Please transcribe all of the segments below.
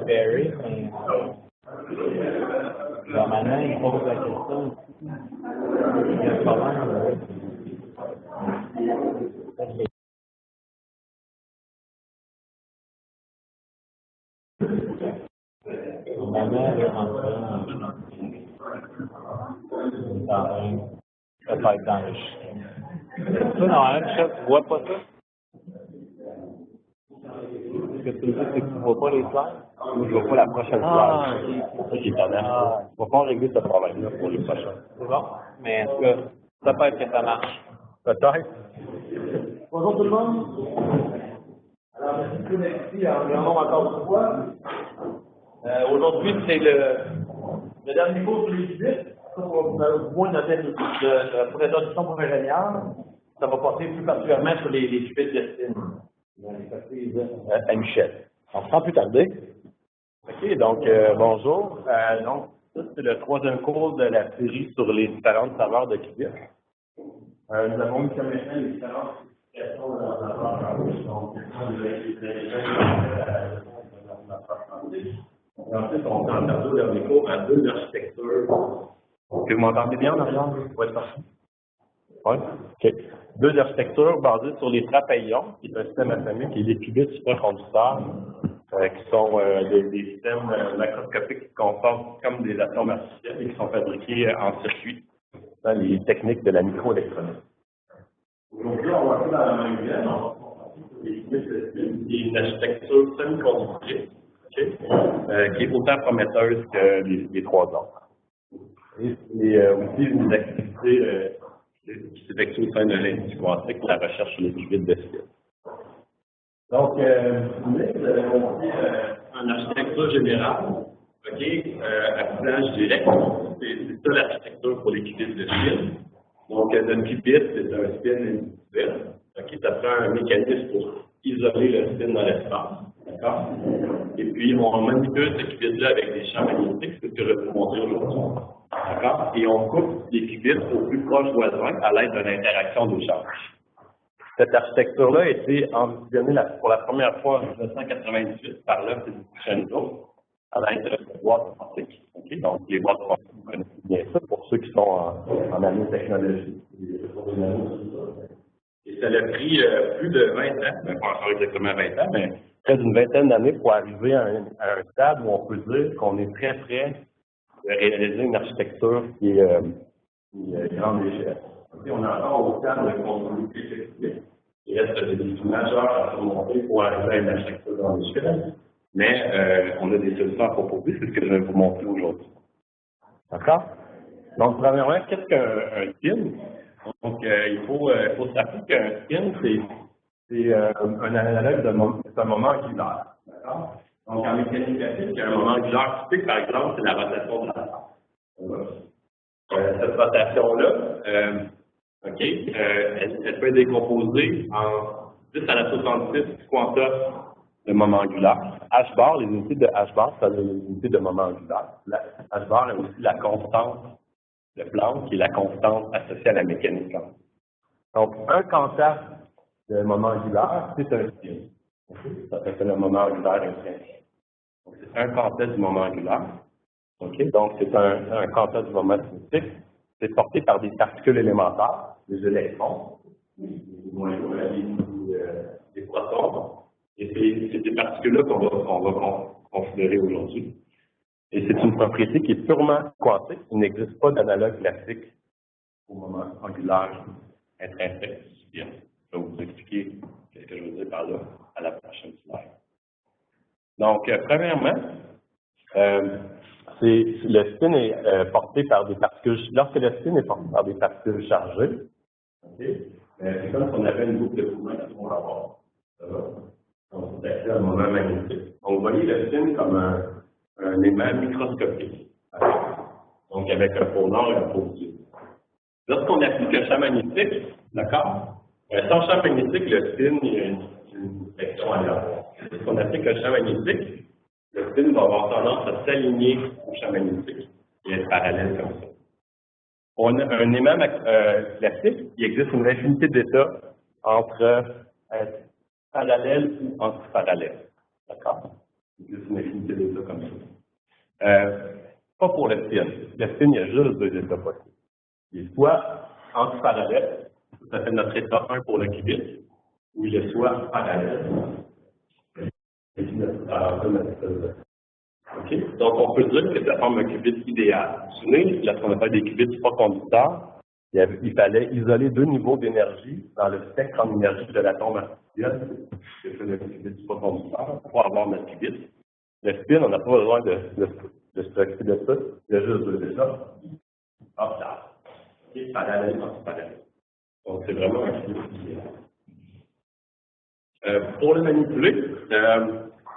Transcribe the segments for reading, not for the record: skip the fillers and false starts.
Barry, mais normalement, il pose la question il y a un problème. Normalement, elle est rentrée peut-être dans le chien. Toi, normalement, Michel, tu vois pas ça? Ce que tu me dis, c'est que tu vois pas les slides? Je ne vois pas la prochaine slide. Ok. C'est ça qui est étonnant. On va pas régler ce problème-là pour les prochains. C'est bon? Mais en tout cas, ça peut être que ça marche. Peut-être. Bonjour tout le monde. Alors, merci encore une fois. Aujourd'hui, c'est le dernier cours sur les visites. On va moins noter pour l'introduction pour l'ingénieur. Ça va porter plus particulièrement sur les suites d'estime. À Michel. Sans plus tarder. OK, donc bonjour. Donc, ça, c'est le troisième cours de la série sur les différentes saveurs de qubits. Nous avons mis comme maintenant les différentes spécifications de la saveur. Donc, et ensuite, on fait un tableau dernier cours à deux architectures. Est-ce que vous m'entendez bien en arrière? Oui, parfait. Oui, OK. Deux architectures basées sur les trappes à ions, qui est un système atomique, et les qubits supraconducteurs, qui sont des systèmes macroscopiques qui comportent comme des atomes artificiels et qui sont fabriqués en circuit dans les techniques de la microélectronique. Aujourd'hui, on va faire dans la même veine, on va qui est une architecture semi-conductrice, qui est autant prometteuse que les trois autres. Et c'est aussi une activité qui s'effectue au sein de l'Institut quantique pour la recherche sur les qubits de style. Donc, vous avez montré en architecture générale, à usage direct. C'est ça l'architecture pour les qubits de style. Donc, un qubit, c'est un spin individuel. Ça prend un mécanisme pour isoler le spin dans l'espace. D'accord? Et puis, on manipule ce qubit-là avec des champs magnétiques, c'est ce que je vais vous montrer aujourd'hui. D'accord? Et on coupe les qubits au plus proche voisin à l'aide d'une interaction de charge. Cette architecture-là a été ambitionnée pour la première fois en 1998 par l'œuvre de Crescendo à l'aide de boîtes quantiques. Donc, les boîtes quantiques, vous connaissez bien ça pour ceux qui sont en nanotechnologie. Et ça a pris plus de 20 ans, pas encore exactement 20 ans, mais près d'une vingtaine d'années pour arriver à un stade où on peut dire qu'on est très près de réaliser une architecture qui est grande échelle. On est encore au stade de contrôler effectif. Il reste des défis majeurs à surmonter pour arriver à une architecture grande échelle, mais on a des solutions à proposer, c'est ce que je vais vous montrer aujourd'hui. D'accord? Donc, premièrement, qu'est-ce qu'un spin? Donc, il faut se rappeler qu'un spin, c'est un analogue d'un moment angulaire. D'accord? Donc, en mécanique classique, il y a un moment angulaire typique, par exemple, c'est la rotation de l'atome. Cette rotation-là, elle peut être décomposée en 10 à la 66 quanta de moment angulaire. H bar, les unités de H bar, c'est les unités de moment angulaire. H bar est aussi la constante de Planck, qui est la constante associée à la mécanique quantique. Donc, un quanta de moment angulaire, c'est un spin. Ça s'appelle un moment angulaire intrinsèque. Donc, c'est un quanta du moment angulaire. Donc, c'est un quanta du moment cinétique. C'est porté par des particules élémentaires, des électrons, des protons. Et c'est ces particules-là qu'on va considérer aujourd'hui. Et c'est une propriété qui est purement quantique. Il n'existe pas d'analogue classique au moment angulaire intrinsèque. Bien, je vais vous expliquer ce que je veux dire par là à la prochaine slide. Donc, premièrement, le spin est porté par des particules. Lorsque le spin est porté par des particules chargées, c'est comme si on avait une boucle de courant qu'on va avoir. Donc, c'est appelé un moment magnétique. Donc, vous voyez le spin comme un aimant microscopique. Donc, avec un pôle nord et un pôle sud. Lorsqu'on applique un champ magnétique, d'accord? Sans champ magnétique, le spin, il y a une section aléatoire. Lorsqu'on applique un champ magnétique, le spin va avoir tendance à s'aligner au champ magnétique et être parallèle comme ça. On a un aimant classique, il existe une infinité d'états entre être parallèle ou antiparallèle. D'accord? Il existe une infinité d'états comme ça. Pas pour le spin. Le spin, il y a juste deux états possibles. Il est soit antiparallèle, ça fait notre état 1 pour le qubit, ou il est soit parallèle. Okay. Donc, on peut dire que ça forme un qubit idéal. Vous vous souvenez, lorsqu'on appelle des qubits supraconducteurs, il fallait isoler deux niveaux d'énergie dans le spectre en énergie de l'atome artificiel, que fait le qubit supraconducteur, pour avoir notre qubit. Le spin, on n'a pas besoin de se préoccuper de ça, il y a juste deux états. Hop là. Okay. Parallèle, antiparallèle. Donc, c'est vraiment un qubit idéal. Pour le manipuler,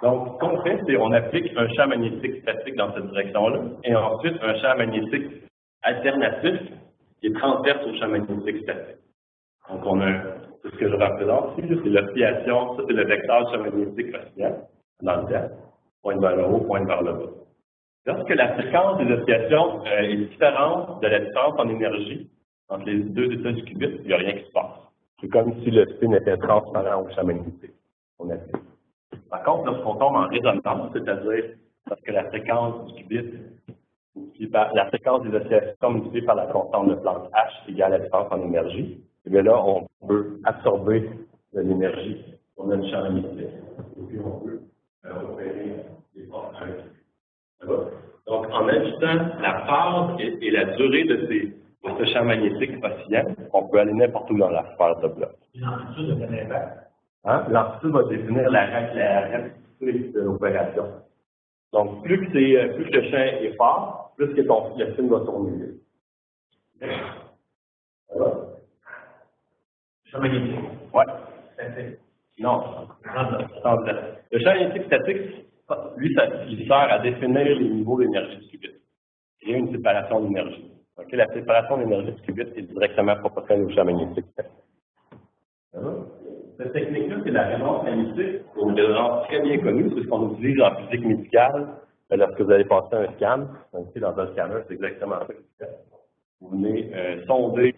donc, ce qu'on fait, c'est qu'on applique un champ magnétique statique dans cette direction-là, et ensuite un champ magnétique alternatif qui est transverse au champ magnétique statique. Donc, on a, c'est ce que je représente ici, c'est l'oscillation, ça c'est le vecteur du champ magnétique oscillant dans le temps, pointe vers le haut, pointe vers le bas. Lorsque la fréquence des oscillations est différente de la différence en énergie entre les deux états du qubit, il n'y a rien qui se passe. C'est comme si le spin était transparent au champ magnétique. On applique. Par contre, lorsqu'on tombe en résonance, c'est-à-dire parce que la fréquence du qubit, la fréquence des oscillations multipliée par la constante de Planck H égale à la différence en énergie, et bien là, on peut absorber de l'énergie. On a une champ magnétique. Et puis, on peut opérer les forces avec. Donc, en ajustant la phase et la durée de ce champ magnétique oscillant, on peut aller n'importe où dans la sphère de bloc. L'amplitude de l'impact. Hein? L'amplitude va définir la rapidité de l'opération. Donc, plus que le champ est fort, plus que le spin va tourner vite. Voilà. Champ magnétique. Oui. Statique. Non. Le champ magnétique statique, lui, il sert à définir les niveaux d'énergie du qubit. Il y a une séparation d'énergie. Okay? La séparation d'énergie du qubit est directement proportionnelle au champ magnétique statique. Cette technique-là, c'est la résonance magnétique, une résonance très bien connue, c'est ce qu'on utilise en physique médicale lorsque vous allez passer un scan. Donc, dans un scanner, c'est exactement ça que vous faites. Vous venez sonder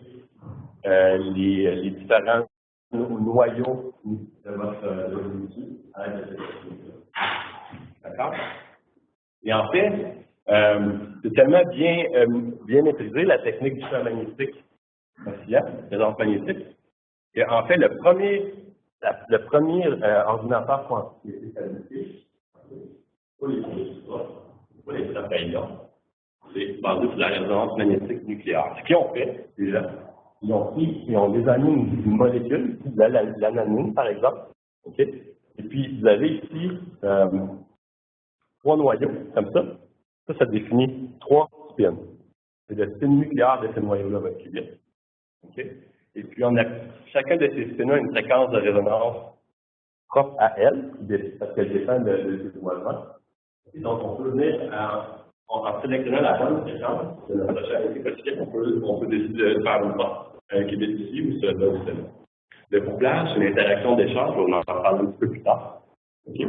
les différents noyaux de votre outil avec cette technique-là. D'accord? Et en fait, c'est tellement bien maîtrisé la technique du champ magnétique oscillant, résonance magnétique. Et en fait, le premier ordinateur quantique qui a été fabriqué, pas les trapéions, c'est basé sur la résonance magnétique nucléaire. Ce qu'ils ont fait, déjà, ils ont désigné une molécule, l'ananine par exemple, okay? Et puis vous avez ici trois noyaux, comme ça. Ça définit trois spins. C'est le spin nucléaire de ces noyaux-là, votre qubit. Okay? Et puis, chacun de ces spins a une fréquence de résonance propre à elle, parce qu'elle dépend de ses mouvements. Et donc, on peut venir, en sélectionnant la bonne fréquence de notre champ magnétique oscillant, on peut décider de faire une porte, un qubit ici ou celui-là ou celui-là. Le couplage, c'est une interaction d'échange, on en parlera un petit peu plus tard. Okay?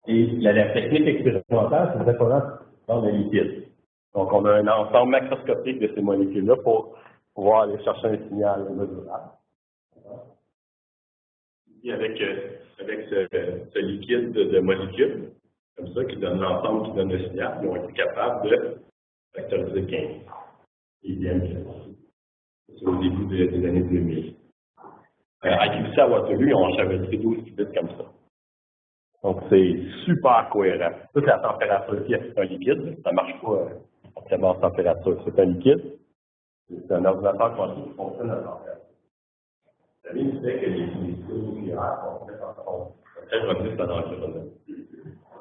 Et la technique expérimentale, c'est qu'on a dans le liquide. Donc, on a un ensemble macroscopique de ces molécules-là pour pouvoir aller chercher un signal mesurable. Et avec ce liquide de molécules, comme ça, qui donne l'ensemble qui donne le signal, ils ont été capables de factoriser 15. Et bien, c'est au début des années 2000. À QC à Waterloo, ils ont enchevêtré 12 qubits comme ça. Donc, c'est super cohérent. Ça, c'est la température qui est un liquide. Ça ne marche pas forcément en température. C'est un liquide. C'est un ordinateur quantique qui fonctionne à température. Vous savez, il fait que les nucléaires sont très robustes dans l'environnement.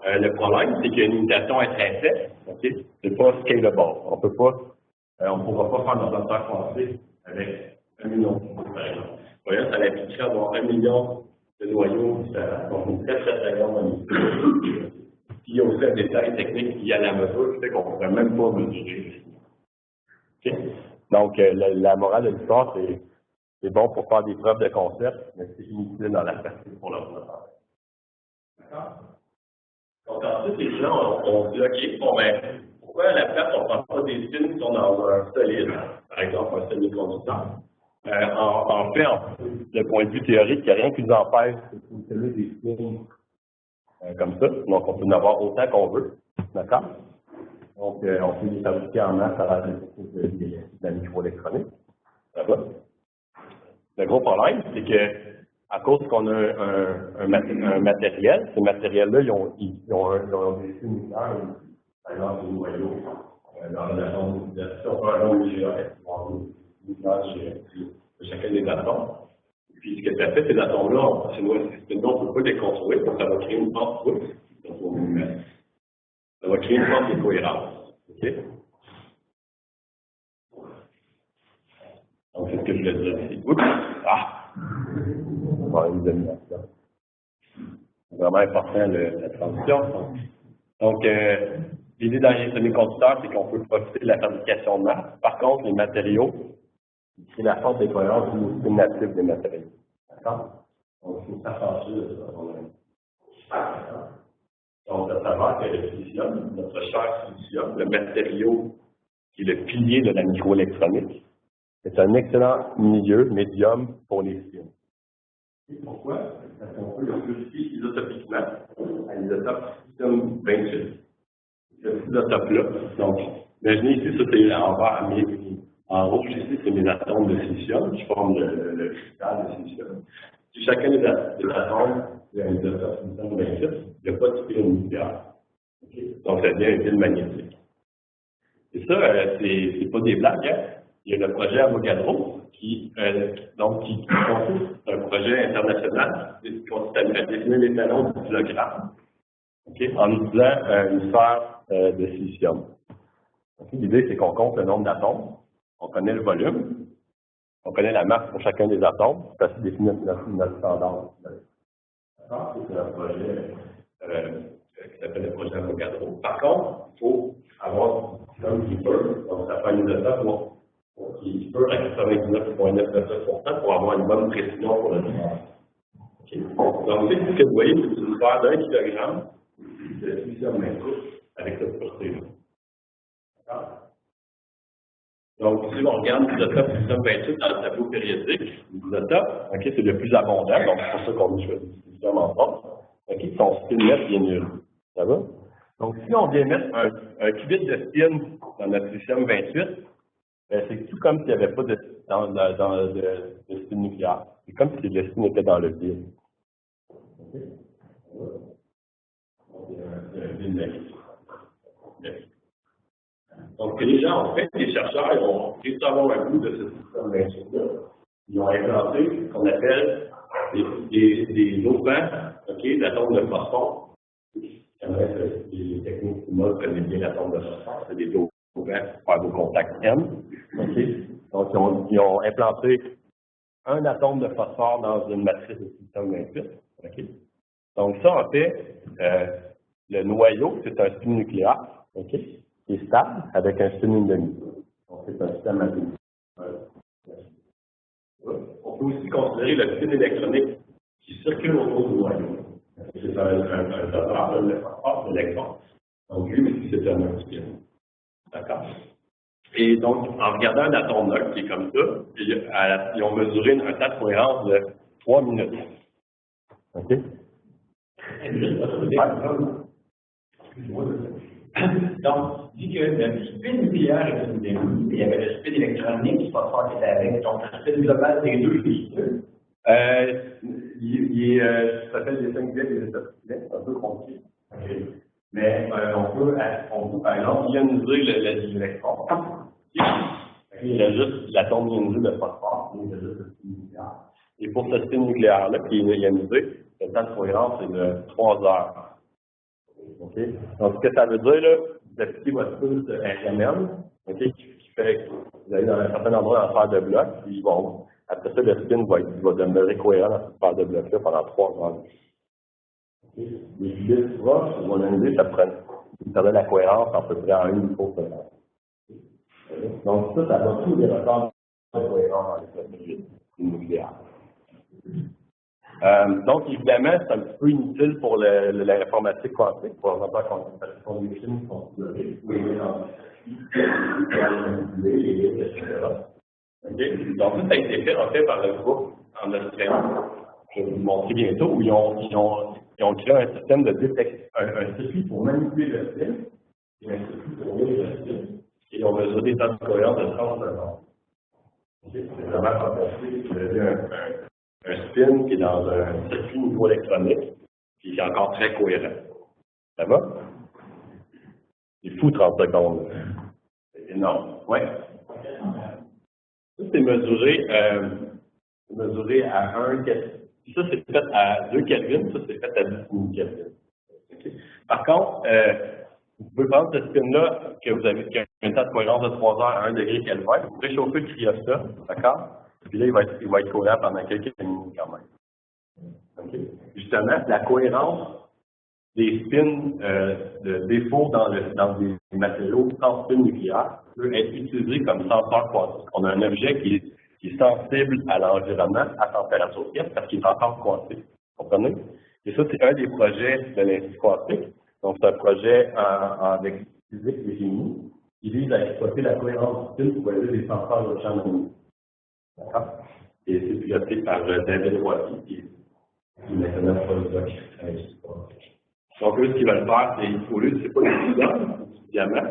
Le problème, c'est qu'il y a une limitation intrinsèque. Okay? C'est pas scalable. On ne pourra pas faire un ordinateur quantique avec 1 million de qubits, par exemple. Voyez, ça impliquerait d'avoir 1 million de noyaux différents, donc une très très grande manipulation. Puis il y a aussi un détail technique lié à la mesure qui fait qu'on ne pourrait même pas mesurer. Okay? Donc, la morale de l'histoire, c'est bon pour faire des preuves de concept, mais c'est inutile dans la pratique pour l'ordinateur. D'accord? Donc, ensuite, les gens ont dit, OK, bon, ben, pourquoi à la place, on ne prend pas des spins qui sont dans un solide, par exemple, un semi-conducteur? En fait, d'un point de vue théorique, il n'y a rien qui nous empêche de fonctionner des spins comme ça. Donc, on peut en avoir autant qu'on veut. D'accord? Donc, on peut les fabriquer en masse à la technique de la microélectronique. Ça va? Le gros problème, c'est que à cause qu'on a un matériel, ces matériels-là, ils ont des spins nucléaires, par exemple, des noyaux, dans la zone de chacun des atomes. Puis ce que ça fait, ces atomes-là, on ne peut pas les construire, donc ça va créer une force douce. Ça va créer une force de cohérence. OK? Donc c'est ce que je voulais dire ici. Oups! Ah! Bon, une domination. C'est vraiment important la transition. Donc, l'idée dans les semi-conducteurs, c'est qu'on peut profiter de la fabrication de masse. Par contre, les matériaux, c'est la force d'équivalence du spin natif des matériaux. D'accord? Donc, il faut s'affranchir de ça. Donc, ça s'avère que le silicium, notre cher silicium, le matériau qui est le pilier de la microélectronique, c'est un excellent milieu, médium, pour les spins. Et pourquoi? Parce qu'on peut le purifier isotopiquement à l'isotope silicium 28. Ce isotope-là. Donc, imaginez ici, ça c'est en vert, mais en rouge ici, c'est mes atomes de silicium qui forment le cristal de silicium. Si chacun des atomes a un isotope silicium 28, il n'y a pas de spin nucléaire. Okay? Donc, ça devient un fil magnétique. Et ça, c'est pas des blagues, hein? Il y a le projet Avogadro qui consiste un projet international qui consiste à dessiner les talons du kilogramme, okay, en utilisant une sphère de silicium. Okay, l'idée, c'est qu'on compte le nombre d'atomes, on connaît le volume, on connaît la masse pour chacun des atomes, c'est facile de définir notre standard. D'accord? C'est un projet qui s'appelle le projet Avogadro. Par contre, il faut avoir un qui peut, donc ça fait une isotope qui peut être 99,99% pour avoir une bonne précision pour le travail. Okay. Donc, ce que vous voyez, c'est une sphère d'1 kilogramme de silicium magnétique avec cette pureté-là. D'accord? Donc, si on regarde l'isotope silicium 28 dans le tableau périodique, l'isotope, okay, c'est le plus abondant, donc c'est pour ça qu'on choisit le silicium en force. Okay, son spin net est nul. Ça va? Donc, si on vient mettre un qubit de spin dans notre silicium 28, c'est tout comme s'il n'y avait pas de spin nucléaire. C'est comme si le spin était dans le vide. Okay. Donc, ce que les gens ont fait, les chercheurs, ils ont réussi à avoir un goût de ce système d'insuline. Ils ont implanté ce qu'on appelle des dopants, okay, d'atomes de phosphore. Les techniques qui connaissent bien l'atome de phosphore, c'est des dopants pour faire vos contacts M. Okay. Donc, ils ont implanté un atome de phosphore dans une matrice de silicium 28. Okay. Donc, ça, en fait, le noyau, c'est un spin nucléaire, okay, qui est stable avec un spin 1,5. Donc, c'est un système atomique. On peut aussi considérer le spin électronique qui circule autour du noyau. C'est un vecteur de l'électron. Donc, lui aussi, c'est un spin. D'accord? Et donc, en regardant un atome neutre qui est comme ça, ils ont mesuré un temps de cohérence de 3 minutes. OK? Donc, dit que le spin nucléaire est une demi, il y avait le spin électronique qui va faire qui était avec, donc le spin global des deux, ça s'appelle des 5 bits et des c'est un peu compliqué. Okay. Mais on peut, par exemple, ioniser l'électron. Il y a juste l'atome ionisé de phosphore, il y a juste le spin nucléaire. Et pour ce spin nucléaire-là, qui est ionisé, le temps de cohérence est de 3 heures. Okay. Donc, ce que ça veut dire, là, vous appliquez votre pulse RMM, okay, qui fait que vous allez dans un certain endroit dans la sphère de bloc, puis bon, Après ça, le spin va demeurer cohérent dans cette paire de blocs-là pendant 3 heures. Les qubits proches vont analyser, ça perdait la cohérence à peu près en 1 microseconde. Donc ça va tous les records de cohérence dans les circuits nucléaires. Donc, évidemment, c'est un petit peu inutile pour l'informatique quantique, pour exemple, parce qu'on des films qui sont isolés, etc. Okay. Donc, ça a été fait, en fait, par le groupe en Australie. Je vais vous montrer bientôt, où ils ont créé un système de détection, un circuit pour manipuler le spin, et un circuit pour lire le spin, et ils ont mesuré des temps de cohérence de 30 secondes. Okay. C'est vraiment fantastique. Vous avez un spin qui est dans un circuit microélectronique, qui est encore très cohérent. Ça va? C'est fou 30 secondes. C'est énorme. Ouais. Ça, c'est mesuré à 1 Kelvin. Ça, c'est fait à 2 Kelvin. Ça, c'est fait à 10 Kelvin. Okay. Par contre, vous pouvez prendre ce spin-là, qui a un temps de cohérence de 3 heures à 1 degré Kelvin. Vous réchauffez le cryostat, d'accord? Puis là, il va être cohérent pendant quelques minutes quand même. Okay. Justement, la cohérence des spins de défaut dans des matériaux sans spin nucléaire peut être utilisé comme senseur quantique. On a un objet qui est sensible à l'environnement à température pièce parce qu'il est encore quantique. Vous comprenez? Et ça, c'est un des projets de l'Institut quantique. Donc, c'est un projet avec physique et génie qui vise à exploiter la cohérence du spin pour aider les senseurs de champ magnétique. D'accord? Et c'est piloté par David Watty, qui est maintenant postdoc à l'Institut quantique. Donc, eux, ce qu'ils veulent faire, c'est, au lieu de, c'est pas des diamants, c'est du diamant.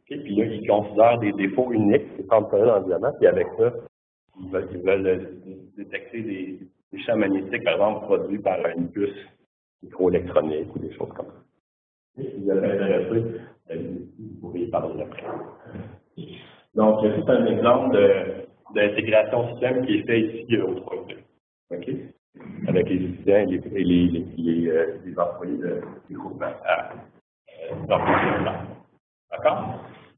Okay? Puis là, ils considèrent des défauts uniques, c'est quand même dans le diamant, puis avec ça, ils veulent détecter des champs magnétiques, par exemple, produits par une puce microélectronique ou des choses comme ça. Si vous êtes intéressé, vous pourrez y parler après. Donc, c'est un exemple d'intégration système qui est fait ici au 3D. OK? Avec les étudiants et les employés du groupe d'accord?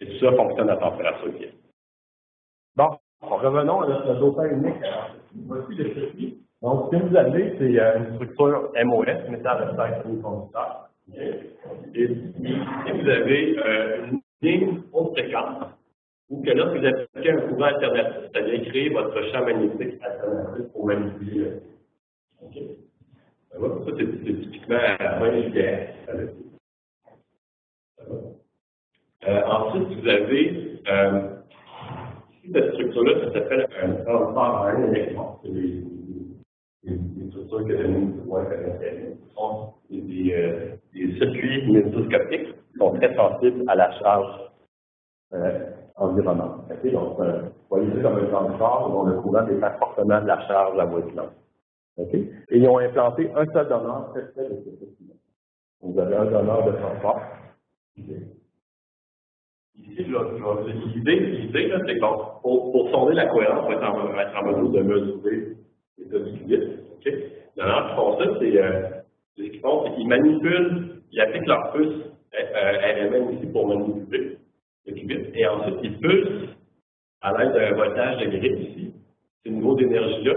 Et tout ça fonctionne à température pièce. Bon, revenons à notre dosage unique. Voici le circuit. Donc, ce que vous avez, c'est une structure MOS, métal oxyde semi-conducteur. Et vous avez une ligne haute fréquence, ou que lorsque vous appliquez un courant alternatif, c'est-à-dire créer votre champ magnétique alternatif pour manipuler. OK. Ça, c'est typiquement à la fin du gaz. Ensuite, vous avez cette structure-là, ça s'appelle un transfert en un électron. C'est des structures que nous sont des circuits mésoscopiques qui sont très sensibles à la charge environnante. Okay? Donc, vous voyez ça comme un transfert dont le courant dépend fortement de la charge à moitié longue. Okay? Et ils ont implanté un seul donneur, c'est celle de ce circuit-là. Vous avez un donneur de transport. Ici, l'idée, c'est que pour sonder la cohérence, on va être en mesure de mesurer l'état du qubit. Okay? Les donneurs qui font ça, c'est ce qu'ils font, c'est qu'ils manipulent, ils appliquent leur puce RMN ici pour manipuler le qubit, et ensuite ils pulsent à l'aide d'un voltage de grille ici, ce niveau d'énergie-là,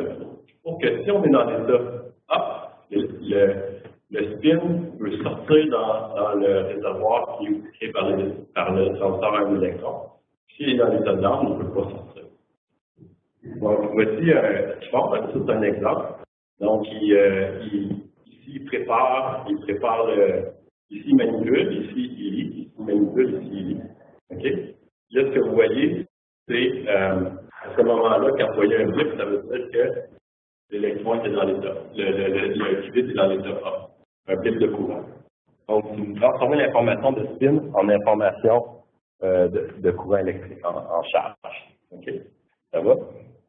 pour que si on est dans l'état A, le spin peut sortir dans le réservoir qui est créé par le transfert à un électron. S'il est dans l'état down, il ne peut pas sortir. Donc, voici c'est un exemple. Donc, ici, il prépare ici, il manipule, ici, il lit, ici, il manipule, ici, il lit. OK? Là, ce que vous voyez, c'est à ce moment-là, quand vous voyez un blip, ça veut dire que l'électron est dans l'état. Le qubit est dans l'état A. Un blip de courant. Donc, vous transformez l'information de spin en information de courant électrique en charge. OK? Ça va?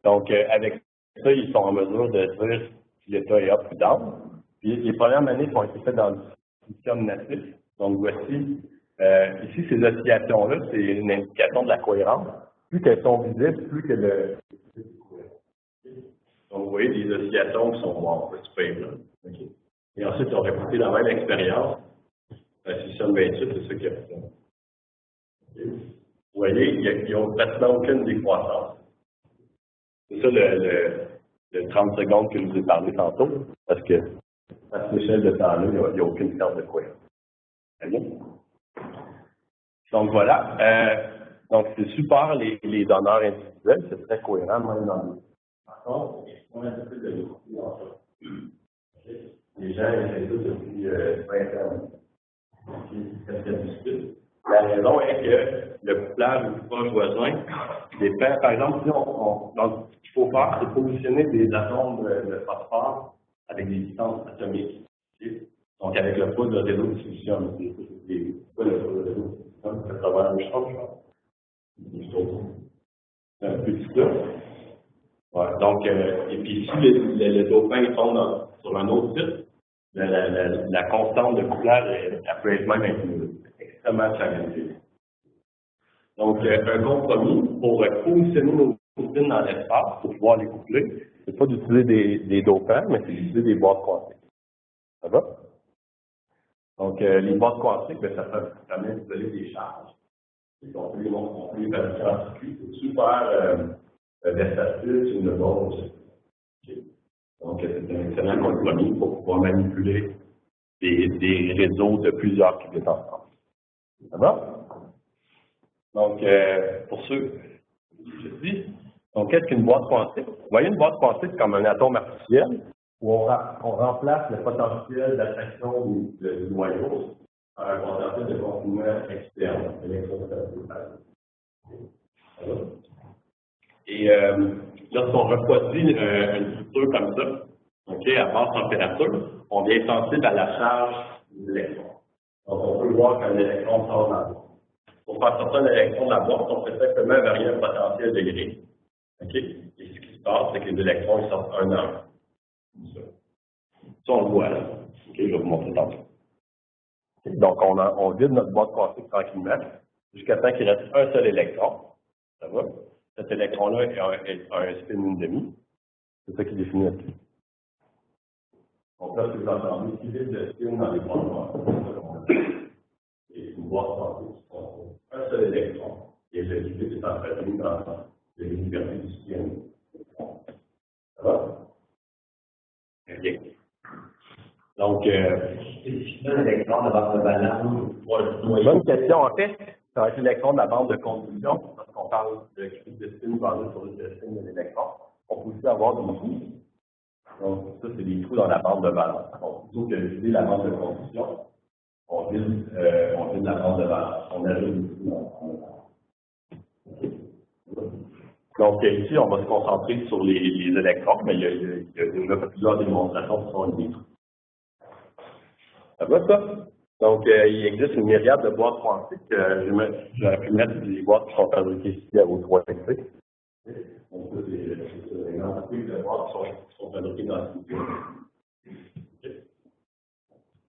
Donc, avec ça, ils sont en mesure de dire si l'état est up ou down. Puis, les premières analyses ont été faites dans le silicium natif. Donc, voici, ici, ces oscillations-là, c'est une indication de la cohérence. Plus qu'elles sont visibles, plus que le. Donc, vous voyez des oscillations qui sont super là. Okay. Et ensuite, ils ont répété la même expérience. Un silicium 28, c'est ça qui a fait ça. Okay. Vous voyez, ils n'ont pratiquement aucune décroissance. C'est ça le 30 secondes que je vous ai parlé tantôt, parce que à cette échelle de temps-là, il n'y a aucune carte de cohérence. Très bien? Donc voilà. Donc c'est super les donneurs individuels, c'est très cohérent même dans les. Par contre, on a un peu de l'outil en fait. Les gens essaient tous depuis 20 ans. C'est très difficile. La raison est que le couplage le plus proche voisin dépend, par exemple, si donc, ce qu'il faut faire, c'est positionner des atomes de phosphore avec des distances atomiques. Okay? Donc, avec le poids de réseau de discussion. C'est quoi le poids de réseau de discussion? C'est 80 échanges, c'est un petit peu. Ouais, donc, et puis si le dauphin tombe sur un autre site, la constante de couplage, elle peut être même extrêmement challengeante. Donc, un compromis pour positionner nos cousines dans l'espace, pour pouvoir les coupler, c'est pas d'utiliser des dopants, mais c'est d'utiliser des boîtes quantiques. Ça va? Donc, les boîtes quantiques, ben, ça permet d'isoler des charges. On peut les fabriquer en circuit. C'est super versatile sur une base. Okay. Donc, c'est un excellent compromis pour pouvoir manipuler des réseaux de plusieurs qubits ensemble. Ça va? Donc, pour ceux je dis, donc qu'est-ce qu'une boîte quantique? Vous voyez une boîte quantique comme un atome artificiel où on remplace le potentiel d'attraction du noyau par un potentiel de confinement externe, électrostatique. Et lorsqu'on refroidit une structure comme ça, okay, à basse température, on devient sensible à la charge de l'électron. Donc, on peut voir qu'un électron sort de la boîte. Pour faire sortir un électron de la boîte, on fait simplement varier un potentiel degré. Okay? Et ce qui se passe, c'est que les électrons ils sortent un à un. Ça, on le voit là. Okay, je vais vous montrer tantôt. Okay? Donc, on vide notre boîte quantique tranquillement jusqu'à temps qu'il reste un seul électron. Ça va? Cet électron-là a un spin 1,5. C'est ça qui définit notre qubit. Donc là, si vous entendez, qubit de spin dans les boîtes quantiques. Et une boîte quantique qui contient un seul électron. Et le qubit est entretenu dans le liberté du spin. Ça va? Bien. Donc, c'est un électron de bande de valence. Bonne question. En fait, ça va être l'électron de la bande de conduction, parce qu'on parle de qubit de spin basé sur le spin de l'électron. On peut aussi avoir des trous. Donc, ça, c'est des trous dans la bande de valence. Donc, plutôt que de vider la bande de conduction, on vide la bande de valence. On ajoute des trous dans la bande de valence. Donc, ici, on va se concentrer sur les électrons, mais il y a déjà plusieurs démonstrations qui sont des trous. Ça va, ça? Donc, il existe une myriade de boîtes quantiques. J'aurais pu mettre des boîtes qui sont fabriquées ici à O3XC. Donc, ça, c'est une entreprise de boîtes qui sont fabriquées dans ce studio.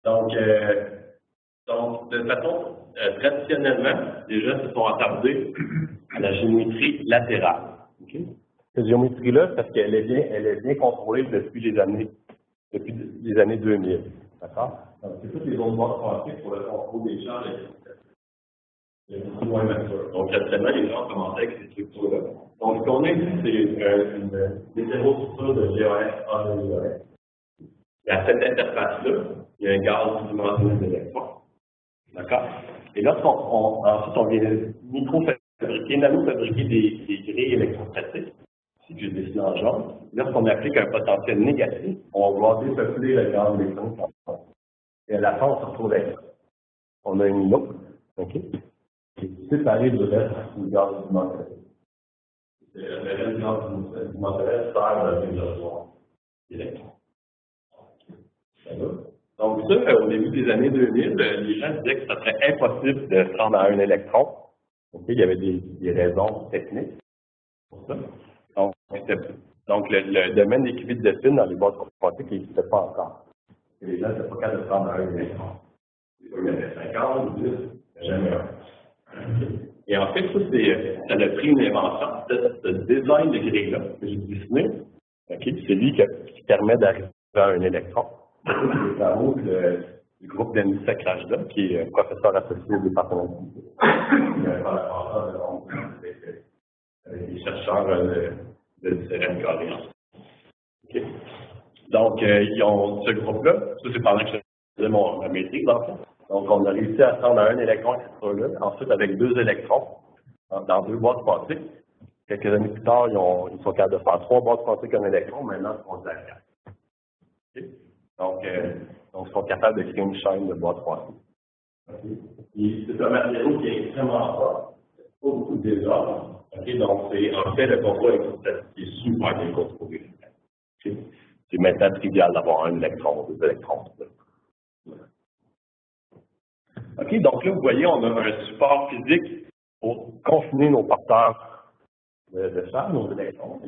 Donc, de façon traditionnellement, les gens se sont attardés à la géométrie latérale. Okay? Cette géométrie-là, parce qu'elle est bien contrôlée depuis les années 2000. D'accord? Donc, c'est toutes les autres boîtes quantiques pour le contrôle des charges et beaucoup moins mature. Donc, actuellement, les gens ont commencé avec ces structures-là. Donc, ce qu'on a ici, c'est une hétérostructure de GAS A de GAS. Et à cette interface-là, il y a un gaz dimensionnel d'électrons. D'accord? Et ensuite, on vient nano-fabriquer des grilles électrostatiques, si je dessine en jaune. Lorsqu'on applique un potentiel négatif, on va dépeupler le gaz d'électrons. Et à la fin, on se retrouve avec ça. On a une loupe, OK? Qui est séparée du reste du gaz dimensionnel. Le reste du gaz dimensionnel sert à l'observation d'électrons. Donc ça, au début des années 2000, les gens disaient que ce serait impossible de se rendre à un électron. Okay? Il y avait des raisons techniques pour ça. Donc le domaine des qubits de spin dans les boîtes quantiques n'existait pas encore. Et les gens n'étaient pas capables de se rendre à un électron. Il y avait 50, 10, jamais un. Et en fait, ça a pris une invention, ce design de grille-là que j'ai dessiné. Okay? C'est lui qui permet d'arriver à un électron. C'est les travaux du groupe d'Andy Sacrage-là, qui est professeur associé au département de physique. Il y a un collaborateur de long avec des chercheurs de différents carrés. OK. Donc, ils ont ce groupe-là, ça c'est pendant que je faisais ma maîtrise, en fait. Donc, on a réussi à prendre un électron à cette structure-là, ensuite avec 2 électrons dans 2 boîtes quantiques. Quelques années plus tard, ils sont capables de faire 3 boîtes quantiques en électrons, maintenant ils sont à 4. Okay? Donc, ils sont capables de créer une chaîne de boîtes quantiques. Okay? C'est un matériau qui est extrêmement fort, pas beaucoup de désordre. Okay? Donc, c'est en fait le contrôle électrostatique qui est super bien contrôlé. Okay? C'est maintenant trivial d'avoir un électron, 2 électrons. OK, donc là, vous voyez, on a un support physique pour confiner nos porteurs de charge, nos électrons.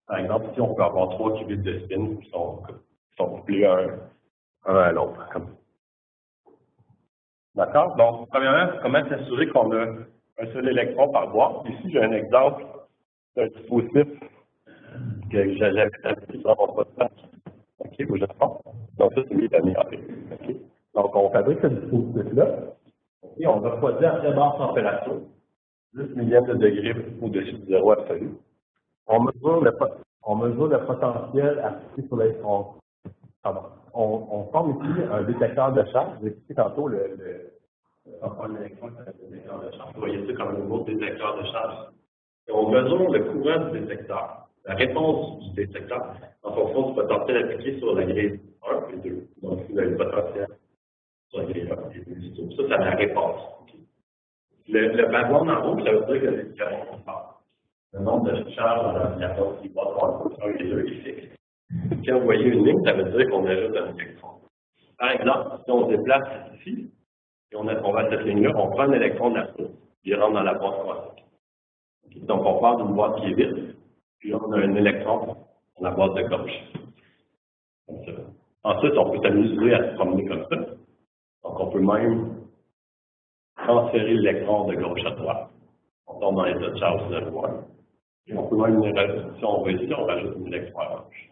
Par exemple, ici, on peut avoir 3 qubits de spin qui sont couplés un à l'autre. D'accord? Donc, premièrement, comment s'assurer qu'on a un seul électron par boîte? Ici, j'ai un exemple d'un dispositif que j'avais appliqué dans mon podcast. OK, au Japon. Donc, ça, c'est mes données en fait. OK? Donc, on fabrique ce dispositif-là et on refroidit à très basse température, 10 millièmes de degré au-dessus du zéro absolu. On mesure le potentiel appliqué sur l'électron. On forme ici un détecteur de charge. J'ai expliqué tantôt un électron qui est un détecteur de charge. Vous voyez ça comme un autre détecteur de charge. Et on mesure le courant du détecteur, la réponse du détecteur, en fonction du potentiel appliqué sur la grille 1 et 2. Donc, vous avez le potentiel sur la grille 1 et 2. Ça, c'est la réponse. Le background en haut, ça veut dire que c'est différent. Le nombre de charges dans l'ordinateur qui va entre 1 et 2 est fixe. Quand vous voyez une ligne, ça veut dire qu'on ajoute un électron. Par exemple, si on se déplace ici, et on va à cette ligne-là, on prend un électron de la source, il rentre dans la boîte quantique. Okay. Donc, on part d'une boîte qui est vide, puis on a un électron dans la boîte de gauche. Comme ça. Ensuite, on peut s'amuser à se promener comme ça. Donc, on peut même transférer l'électron de gauche à droite. On tombe dans l'état de charge 0,1. Et on peut même, si on veut ici, on rajoute un électron à gauche.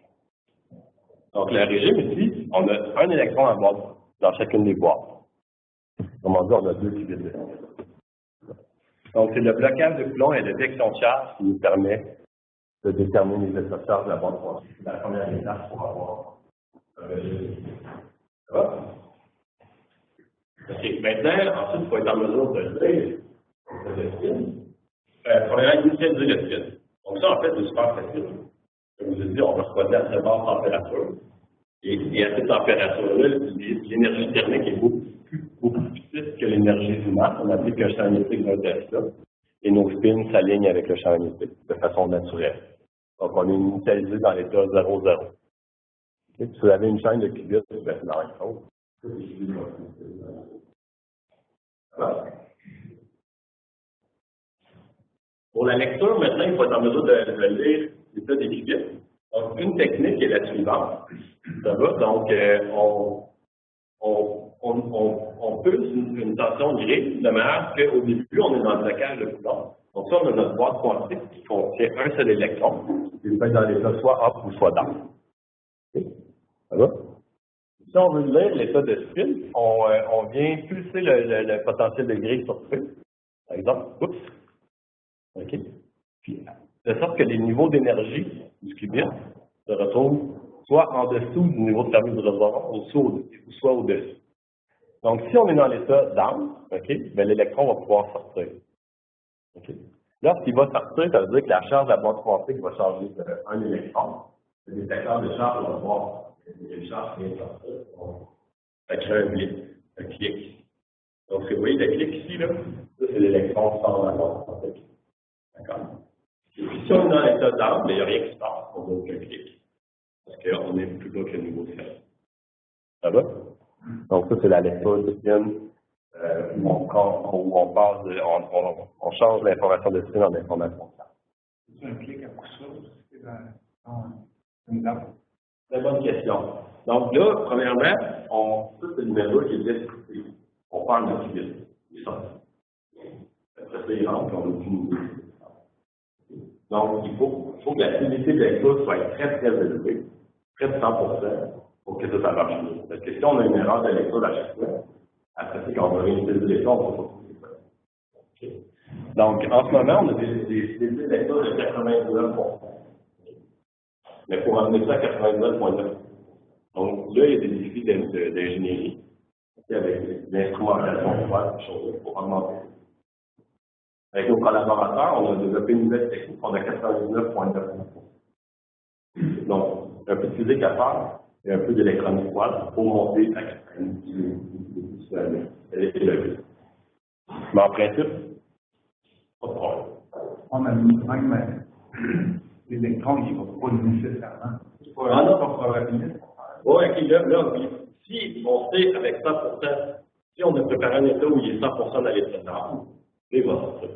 Donc, le régime ici, on a un électron en boîte dans chacune des boîtes. Autrement dit, on a 2 qubits de spin. Donc, c'est le blocage de Coulomb et la détection de charge qui nous permet de déterminer les états de charge de la boîte quantique. C'est la première étape pour avoir un régime. OK. Maintenant, ensuite, il faut être en mesure de lire le spin. Premièrement, initialiser le spin. Donc, ça, en fait, c'est super facile. Comme je vous ai dit, on va refroidir à très basse température. Et à cette température-là, l'énergie thermique est beaucoup plus petite que l'énergie lunaire. On applique un champ magnétique d'un Tesla. Et nos spins s'alignent avec le champ magnétique de façon naturelle. Donc, on est initialisé dans l'état 0,0. Okay? Si vous avez une chaîne de qubits, c'est la même chose. Voilà. Pour la lecture, maintenant, il faut être en mesure de lire l'état des qubits. Donc, une technique est la suivante. Ça va, donc, on pulse une tension grise de manière qu'au début, on est dans le blocage de Coulomb. Donc, ça, on a notre boîte quantique qui contient un seul électron. Il peut être dans l'état soit up ou soit down. Okay. Ça va? Si on veut lire l'état de spin, on vient pulser le potentiel de grille sur spin. Par exemple, oups. OK. Puis, de sorte que les niveaux d'énergie du qubit se retrouvent soit en dessous du niveau de fermi du réservoir ou soit au-dessus. Donc, si on est dans l'état down, OK, bien, l'électron va pouvoir sortir. OK. Lorsqu'il va sortir, ça veut dire que la charge de la boîte quantique va changer d'un électron. Le détecteur de charge va voir une charge qui vient de sortir. Ça crée un blip, un clic. Donc, vous voyez le clic ici, là, ça, c'est l'électron qui sort de la boîte quantique. D'accord? Et puis, si on est dans l'état down, il n'y a rien qui se passe, on n'a aucun clic. Parce qu'on est plus bas que le niveau de fer. Ça va? Donc, ça, c'est la lecture de spin où on change l'information de spin en information de charge. C'est un clic à coup sûr, c'est dans une lampe. Très bonne question. Donc là, premièrement, ça, c'est le numéro qui est descriptif. On parle de qubit. Il sort. Après ça, il rentre, on n'a aucune idée. Donc, il faut que la fidélité de lecture soit très, très élevée, près de 100%, pour que ça marche mieux. Parce que si on a une erreur de lecture à chaque fois, après ça, quand on va réutiliser les sons, on va pas trouver ça. Okay. Donc, en ce moment, on a des fidélités de lecture de 99%. Mais pour amener ça à 99,9. Donc là, il y a des défis d'ingénierie, avec l'instrumentation froide, des choses pour augmenter. Avec nos collaborateurs, on a développé une nouvelle technique, on a 99,9. Donc, un peu de physique à faire et un peu d'électronique froide pour monter à 99. Mais en principe, pas de problème. On a mis même l'électron, il ne va pas nécessairement. Ah non. Pas probabiliste. Oui, là, si on sait avec 100%, si on a préparé un état où il est 100% dans l'état d'âme, il va sortir.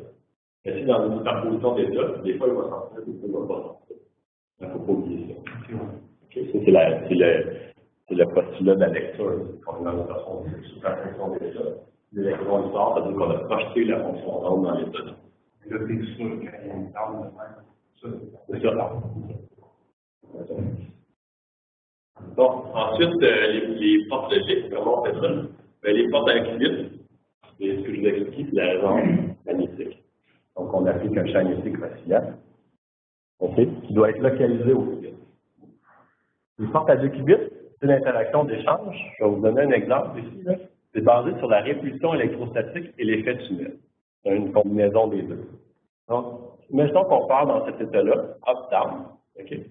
Mais si dans une superposition d'état, des fois il va sortir, des fois il ne va pas sortir. Il ne faut pas oublier ça. Okay, ça, c'est le postulat de la lecture. Quand on est dans une superposition d'état, l'électron il sort, c'est-à-dire qu'on a projeté la fonction d'onde dans l'état d'âme. Là, t'es sûr qu'il y a une arme de même. C'est ça. Bon, ensuite, les portes logiques, comment on fait ça? Ben, les portes avec qubit, c'est ce que je vous explique, c'est la résonance magnétique. Donc, on applique un champ magnétique oscillant, okay, qui doit être localisé au qubit. Les portes à 2 qubits, c'est l'interaction d'échange. Je vais vous donner un exemple ici. C'est basé sur la répulsion électrostatique et l'effet tunnel. C'est une combinaison des deux. Donc, imaginons qu'on part dans cet état-là, up-down. Okay?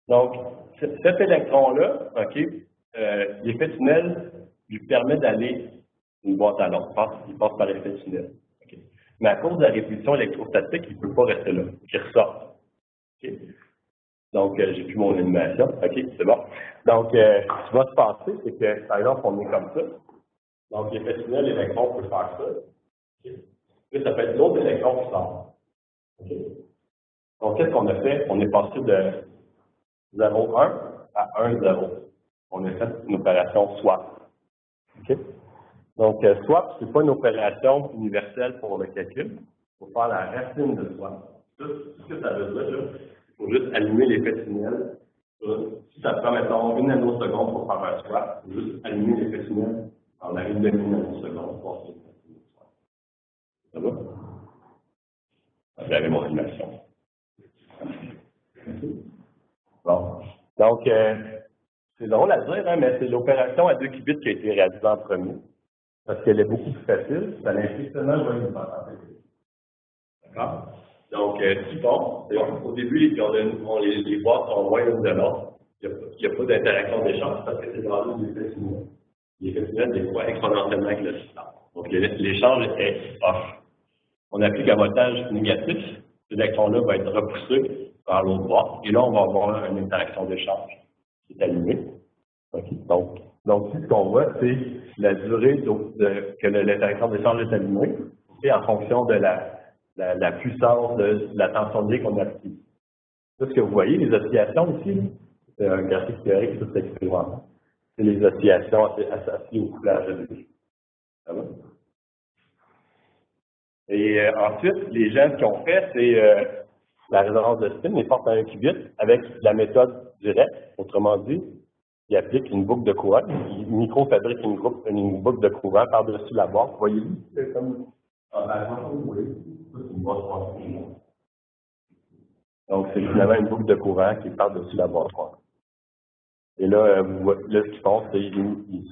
Donc, cet électron-là, l'effet tunnel lui permet d'aller d'une boîte à l'autre. Il passe par l'effet tunnel. Okay? Mais à cause de la répulsion électrostatique, il ne peut pas rester là. Il ressort. Okay? Donc, j'ai plus mon animation. OK, c'est bon. Donc, ce qui va se passer, c'est que, par exemple, on est comme ça. Donc, l'effet tunnel, l'électron peut faire ça. Okay? Puis, ça peut être l'autre électron qui sort. Okay? Donc, qu'est-ce qu'on a fait? On est passé de 0,1 à 1,0. On a fait une opération swap. Okay? Donc, swap, ce n'est pas une opération universelle pour le calcul. Il faut faire la racine de swap. Tout ce que ça veut dire, là, il faut juste allumer l'effet tunnel. Si ça prend, mettons, 1 nanoseconde pour faire un swap, il faut juste allumer l'effet tunnel en une demi-nanoseconde pour faire l'effet tunnel. Ça va? J'avais mon animation. Bon. Donc, c'est drôle à dire, hein, mais c'est l'opération à 2 qubits qui a été réalisée en premier. Parce qu'elle est beaucoup plus facile. Ça implique seulement joindre une paire. D'accord? Donc, support, au début, les boîtes sont loin l'une de l'autre. Il n'y a pas d'interaction d'échange parce que c'est dans l'effet tunnel. L'effet tunnel, des fois, exponentiellement avec le système. Donc, l'échange est off. On applique un voltage négatif. Cet électron-là va être repoussé par l'autre boîte. Et là, on va avoir une interaction d'échange qui est allumée. Okay. Donc, ce qu'on voit, c'est la durée que l'interaction d'échange est allumée. C'est en fonction de la puissance de la tension de qu'on a appliquée. Ce que vous voyez, les oscillations ici, c'est un graphique théorique tout expérimental. C'est les oscillations associées au couplage de deux. Ça va? Et ensuite, les gens, ce qu'ils ont fait, c'est la résonance de spin, les portes à 1 qubit, avec la méthode directe. Autrement dit, ils appliquent une boucle de courant. Ils micro-fabriquent une boucle de courant par-dessus la boîte. Voyez-vous, c'est comme vous voyez, c'est une boîte. Donc, c'est finalement une boucle de courant qui est par-dessus la boîte. Et là, ce qu'ils font, c'est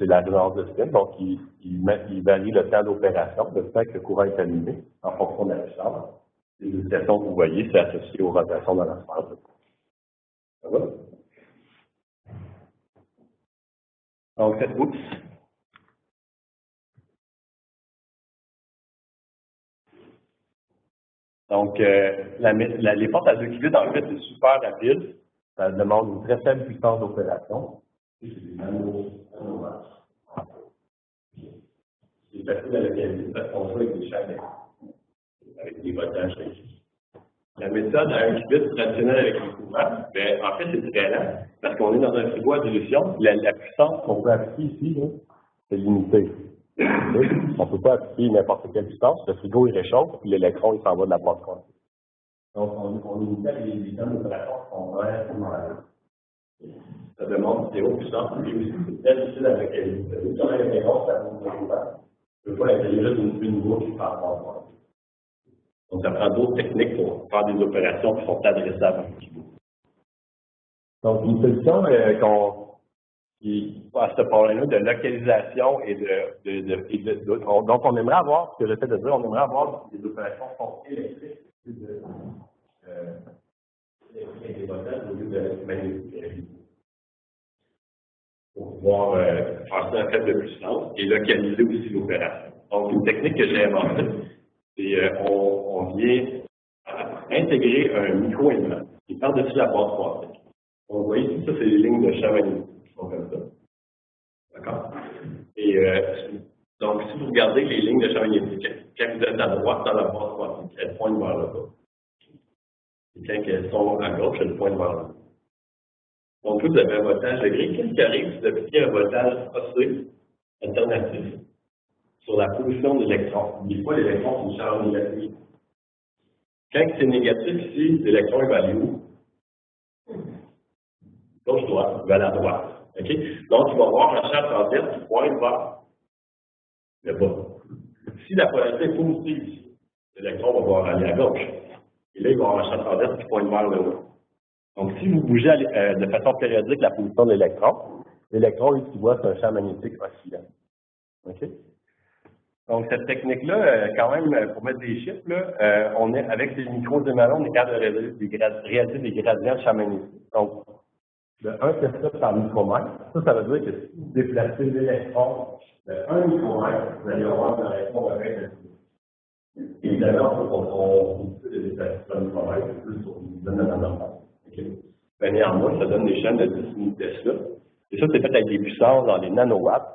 la résonance de spin. Donc, ils varient le temps d'opération, le temps que le courant est allumé, en fonction de la puissance. Les oscillations que vous voyez, c'est associé aux rotations dans la sphère. Ça va? Donc, oups. Donc, les portes à 2 qubits, en fait, c'est super rapide. Ça demande une très faible puissance d'opération. C'est des nanomètres. C'est facile à localiser parce qu'on joue avec des chaînes, avec des voltages réguliers. La méthode à 1 qubit traditionnelle avec le courant, ben, en fait, c'est très lent parce qu'on est dans un frigo à dilution. La puissance qu'on peut appliquer ici, c'est limité. On ne peut pas appliquer n'importe quelle puissance. Le frigo, il réchauffe, puis l'électron, il s'en va de la boîte quantique. Donc, on limite les temps d'opération qui sont relativement rapides. Ça demande des hautes puissances, mais aussi c'est très difficile à localiser. Si on a une réponse, ça compte de courant. Je ne peux pas l'intégrer d'une boucle qui prend 3 points. Donc, ça prend d'autres techniques pour faire des opérations qui sont adressables. Donc, une solution qui à ce problème-là de localisation donc on aimerait avoir, ce que j'essaie de dire, on aimerait avoir des opérations qui sont électriques avec des voltages au lieu de magnétiques. Pour pouvoir faire ça en fait de puissance et localiser aussi l'opération. Donc, une technique que j'ai inventée, c'est on vient intégrer un micro-aimant qui est par-dessus la base quantique. Donc, vous voyez ici, ça, c'est les lignes de champ magnétique qui sont comme ça. D'accord? Et donc, si vous regardez les lignes de champ magnétique, quand vous êtes à droite dans la base quantique, elles pointent vers le bas. Et quand elles sont à gauche, elles pointent vers le bas. Donc, vous avez un voltage degré. Qu'est-ce qui arrive si vous appliquez un voltage AC alternatif sur la position de l'électron? Des fois, l'électron, c'est une charge négative. Quand c'est négatif ici, l'électron va aller où? Gauche-droite, il va aller à droite. Okay? Donc, il va avoir un champ transverse qui pointe vers le bas. Si la polarité est positive ici, l'électron va pouvoir aller à gauche. Et là, il va avoir un champ transverse qui pointe vers le haut. Donc, si vous bougez de façon périodique la position de l'électron, lui, qui voit, c'est un champ magnétique oscillant. OK? Donc, cette technique-là, quand même, pour mettre des chiffres, là, on est, avec les micro-aimants, on est capable de réaliser des gradients de champ magnétique. Donc, de 1 Tesla par micromètre, ça veut dire que si vous déplacez l'électron de 1 micromètre, vous allez avoir une réponse de 20 Tesla. Évidemment, on peut déplacer par micromètre, c'est plus sur une dizaine de nanomètres. Ben, néanmoins, ça donne des chaînes de 10 000 Tesla. Et ça, c'est fait avec des puissances dans les nanowatts.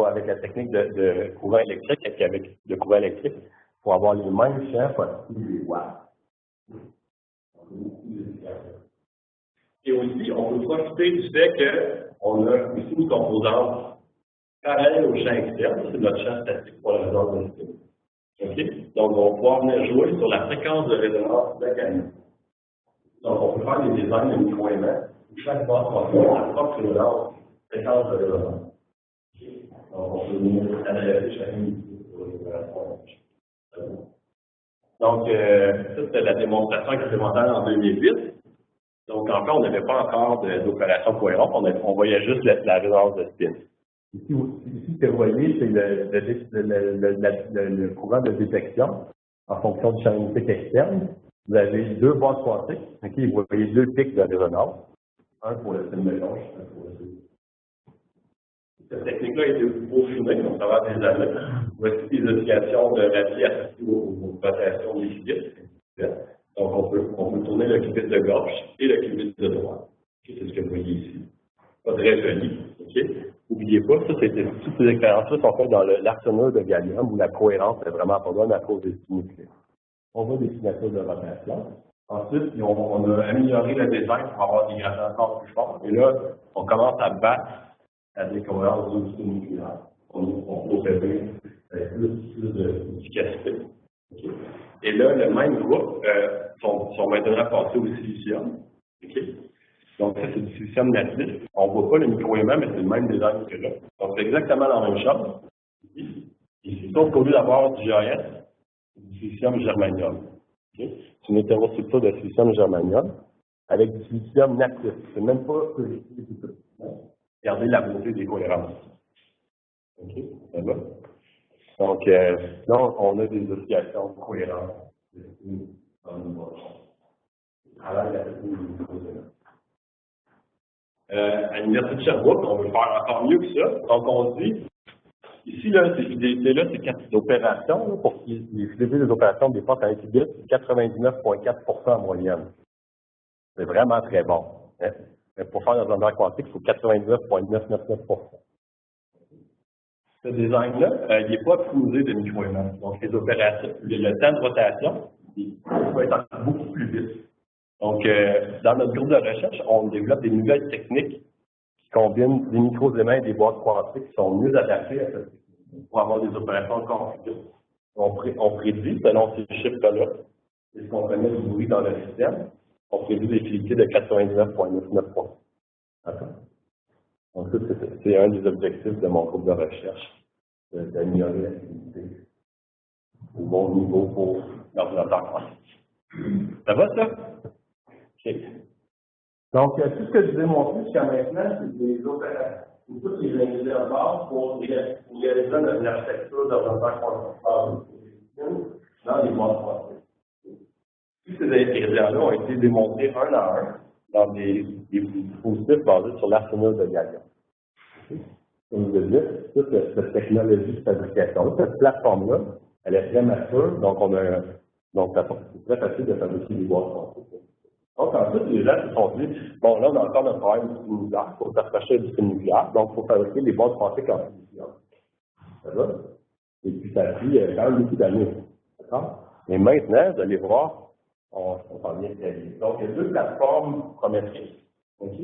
Avec la technique de courant électrique, et avec le courant électrique, pour avoir les mêmes champs possibles les watts. Et aussi, on peut profiter du fait qu'on a aussi une composante parallèle au champ externe. C'est notre champ statique pour la résonance de système. Okay? Donc, on va pouvoir venir jouer sur la fréquence de résonance mécanique. Donc, on peut faire des designs de micro-aimants où chaque base va faire sa propre fréquence de résonance. Donc, on peut venir adresser chacun pour les opérations. Donc, ça, c'était la démonstration expérimentale en 2008. Donc, encore, on n'avait pas encore d'opération cohérente, on voyait juste la résonance de spin. Ici, ce que vous voyez, c'est le courant de détection en fonction du champ magnétique externe. Vous avez deux bases quantiques, okay, vous voyez deux pics de résonance, un pour le spin de gauche, un pour le spin. Cette technique-là a été peaufinée au travers des années. Voici des oscillations de Rabi associées aux rotations des qubits. Donc, on peut tourner le qubit de gauche et le qubit de droite. Okay, c'est ce que vous voyez ici. Pas très joli. Okay. N'oubliez pas, toutes ces expériences-là sont faites dans l'arsenal de gallium où la cohérence est vraiment pas bonne à cause des nucléaires. On voit des signatures de rotation. Ensuite, on a amélioré le design pour avoir des gradients encore plus forts. Et là, on commence à battre la décohérence du nucléaire. On peut opérer avec plus d'efficacité. Okay. Et là, le même groupe sont maintenant passés au silicium. Okay. Donc, ça, c'est du silicium natif. On ne voit pas le micro-aimant, mais c'est le même design que là. Donc, c'est exactement la même chose. Ici, sauf qu'au lieu d'avoir du GAS, c'est du silicium germanium. Okay. C'est une hétérostructure de silicium germanium avec du silicium natif. C'est même pas ce que j'ai dit. Regardez la beauté des cohérences. OK, ça va? Donc, là, on a des oscillations cohérentes. À l'Université de Sherbrooke, on veut faire encore mieux que ça. Donc, on dit, ici, là, c'est 4 opérations. Là, pour les des opérations des portes à 1 qubit, c'est 99,4% en moyenne. C'est vraiment très bon. Hein? Mais pour faire dans un ordre quantique, il faut 99,999%. Ce design-là, il n'est pas optimisé de micro-aimants. Donc, les opérations, le temps de rotation, il va être beaucoup plus vite. Donc, dans notre groupe de recherche, on développe des nouvelles techniques qui combinent des micro-aimants et des boîtes quantiques qui sont mieux adaptées à cette technique pour avoir des opérations encore plus vite. On prédit, selon ces chiffres-là, et ce qu'on connaît du bruit dans le système, on prédit des fidélités de 99,99%. D'accord? Donc, ça, c'est un des objectifs de mon groupe de recherche, d'améliorer la fidélité au bon niveau pour l'ordinateur quantique. Ça va, ça? OK. Donc, tout ce que je vous ai montré jusqu'à maintenant, c'est des opérations. Tous les ingrédients de base pour réaliser une architecture d'ordinateur dans les modes français. Tous ces ingrédients-là ont été démontrés un à un dans des dispositifs basés sur l'arsenal de Gallium. Comme je disais, toute cette technologie de fabrication, cette plateforme-là, elle est très mature, donc c'est très facile de fabriquer des boîtes françaises. Donc, ensuite, les gens se sont dit, bon, là, on a encore notre problème du nucléaire, il faut s'attacher du nucléaire, donc il faut fabriquer des boîtes plastiques en silicium. Ça va? Et puis, ça a pris quand même beaucoup d'années. D'accord? Et maintenant, vous allez voir, on s'en vient très bien. Donc, il y a deux plateformes prométriques. OK?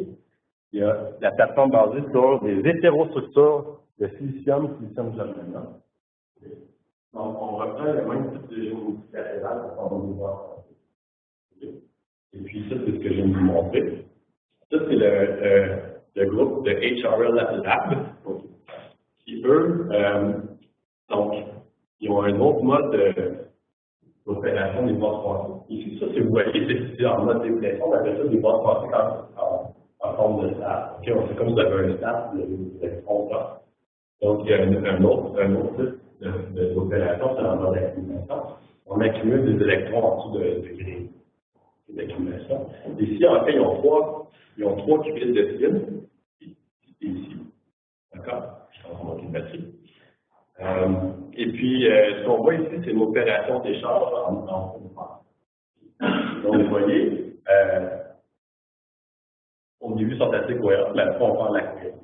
Il y a la plateforme basée sur des hétérostructures de silicium germanium. Donc, on reprend le même type de géométrie latérale pour qu'on va voir. Et puis ça, c'est ce que je viens de vous montrer. Ça, c'est le groupe de HRL Lab, qui, eux, donc, ils ont un autre mode d'opération des boîtes françaises. Ici, ça, si vous voyez, c'est en mode dépression, on appelle ça des boîtes françaises en forme de stade. Okay, c'est comme si vous avez un stade, vous avez des électrons là. Donc, il y a un autre type d'opération, c'est en mode d'accumulation. On accumule des électrons en dessous de grille d'accumulation. Ici, en fait, ils ont trois qubits de spin, ici. D'accord? Je vais remonter une batterie. Et puis, ce qu'on voit ici, c'est une opération d'échange en donc, vous voyez, au début, ils sont assez cohérents, mais après, on perd la cohérence.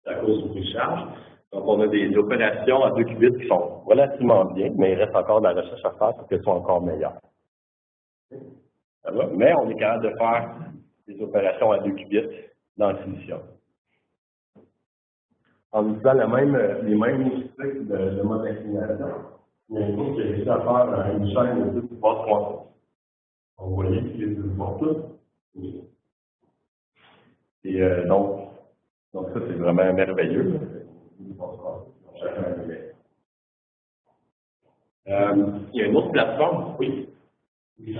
C'est à cause du prix de charge. Donc, on a des opérations à 2 qubits qui sont relativement bien, mais il reste encore de la recherche à faire pour qu'elles soient encore meilleures. Ça va? Mais on est capable de faire des opérations à 2 qubits dans le silicium. En utilisant les mêmes trucs de mode d'inclination, il y a un groupe qui a réussi à faire une chaîne de 2 pouvoirs 3. Vous voyez qu'il est 2 pouvoirs tous. Et donc ça, c'est vraiment merveilleux. Il y a une autre plateforme, oui. Oui,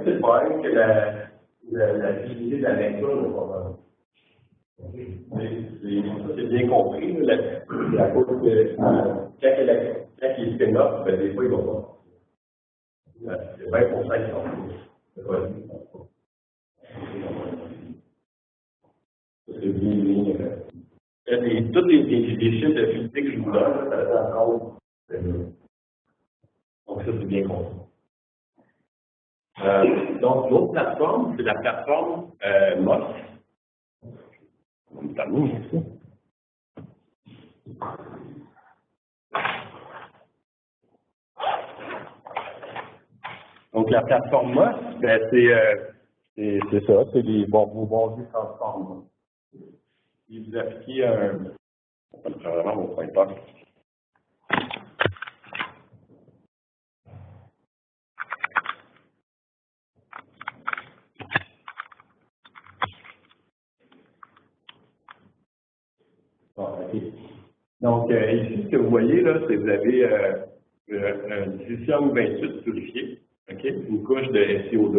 c'est le problème que la fiabilité de la lecture n'est pas bonne. C'est bien compris, c'est à cause que quand il est spin-off, des fois, il ne va pas. C'est 20% qui sont c'est bien. Tous les chiffres de fiabilité que je vous donne, ça va encore. Donc, ça, c'est bien compris. Donc, l'autre plateforme, c'est la plateforme MOS. On va terminer ici. Donc, la plateforme MOS, c'est ça, c'est les vos vieux transformers. Et vous appliquez on va le faire vraiment au pointeur. Donc, ici, ce que vous voyez, là, c'est que vous avez un silicium 28 purifié, une couche de SiO2,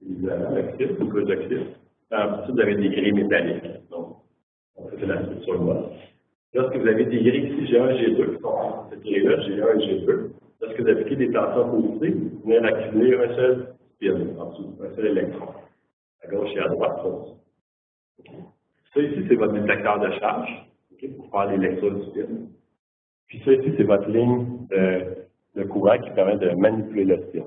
une couche d'oxyde. Ensuite, vous avez des grilles métalliques. Donc, ça, c'est la structure MOS. Lorsque vous avez des grilles ici, G1 et G2, qui sont cette grille-là, G1 et G2, lorsque vous appliquez des tensions positives, vous venez accumuler un seul spin en dessous, un seul électron, à gauche et à droite. Ça ici, c'est votre détecteur de charge, pour faire les lectures du spin. Puis ça ici, c'est votre ligne de courant qui permet de manipuler le spin.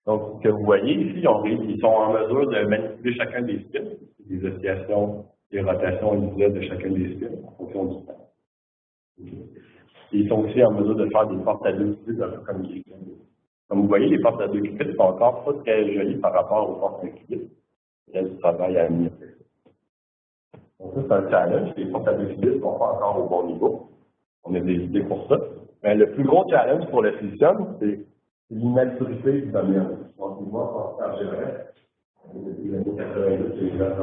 Donc, ce que vous voyez ici, ils sont en mesure de manipuler chacun des spins, des oscillations, des rotations individuelles de chacun des spins en fonction du temps. Et ils sont aussi en mesure de faire des portes à 2 qubits, un peu comme les qubits. Comme vous voyez, les portes à 2 qubits sont encore pas très jolies par rapport aux portes à 1 qubit. Il y a du travail à venir. Donc ça, c'est un challenge. Les portes à 2 qubits ne sont pas encore au bon niveau. On a des idées pour ça. Mais le plus gros challenge pour le silicium, c'est l'immaturité du domaine. Donc, les mois en général, depuis les années 90, les gens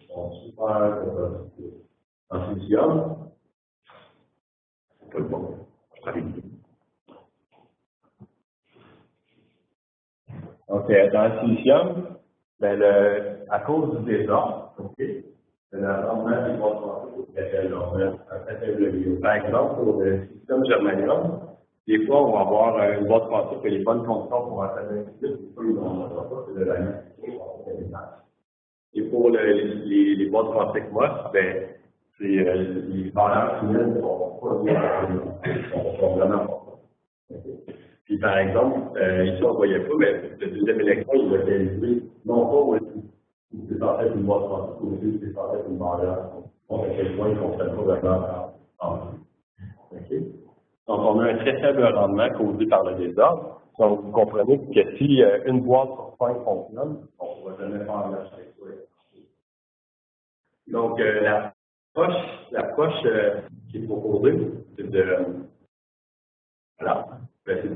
sont super en silicium. C'est pas bon. Donc, dans le silicium, ben, à cause du désordre, le rendement des boîtes quantiques. Par exemple, pour le silicium germanium, des fois, on va avoir une boîte quantique qui a les bonnes conditions pour atteindre un cycle, des fois, ils n'en ont pas, c'est de la même. Et pour les boîtes quantiques MOS, ben, les valeurs finales ne sont pas bien, sont vraiment pas. Puis, par exemple, ici, on ne voyait pas, mais le deuxième électron, il va réaliser, non pas où c'est en fait une boîte quantique, ou c'est en fait une valeur. Donc, à quel point ils ne fonctionnent pas vraiment ensemble. Donc, on a un très faible rendement causé par le désordre. Donc, vous comprenez que si une boîte sur 5 fonctionne, on ne va jamais faire l'architecture. Donc, l'approche qui est proposée, c'est de. Voilà. Ben, c'est